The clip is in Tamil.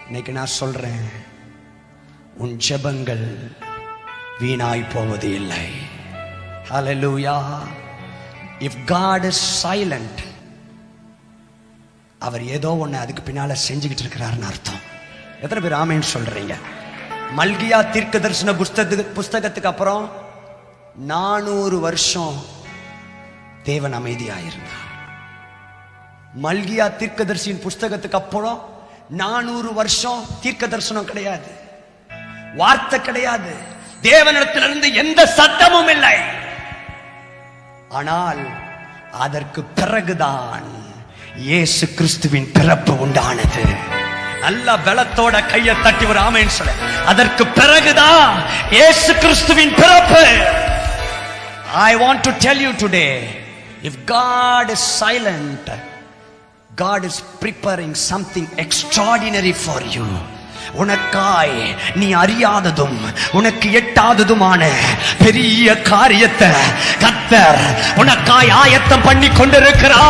இன்னைக்கு நான் சொல்றேன், உன் ஜெபங்கள் வீணாய் போவது இல்லை. ஹல்லேலூயா. If God is silent, அவர் ஏதோ ஒண்ணு அதுக்கு பின்னால செஞ்சுக்கிட்டு இருக்கிறாருன்னு அர்த்தம். எத்தனை பேர் ஆமென் சொல்றீங்க? மல்கியா தீர்க்கதரிசன புஸ்தகத்துக்கு அப்புறம் 400 வருஷம் தேவன் அமைதியாயிருந்தார். மல்கியா தீர்க்கதரிசியின் புஸ்தகத்துக்கு அப்புறம் 400 வருஷம் தீர்க்க தரிசனம் கிடையாது, வார்த்தை கிடையாது, தேவனிடத்திலிருந்து எந்த சத்தமும் இல்லை. ஆனால் அதற்கு பிறகுதான் இயேசு கிறிஸ்துவின் பிறப்பு உண்டானது. நல்ல பலத்தோட கையை தட்டி ஒரு ஆமென் சொல்ல. அதற்கு பிறகுதான் இயேசு கிறிஸ்துவின் பிறப்பு. I want to tell you today, if God is silent, God is preparing something extraordinary for you. உனக்காய் நீ அறியாததும் உனக்கு எட்டாததுமான பெரிய காரியத்தை கர்த்தர் உனக்காய் ஆயத்தம் பண்ணி கொண்டிருக்கிறார்.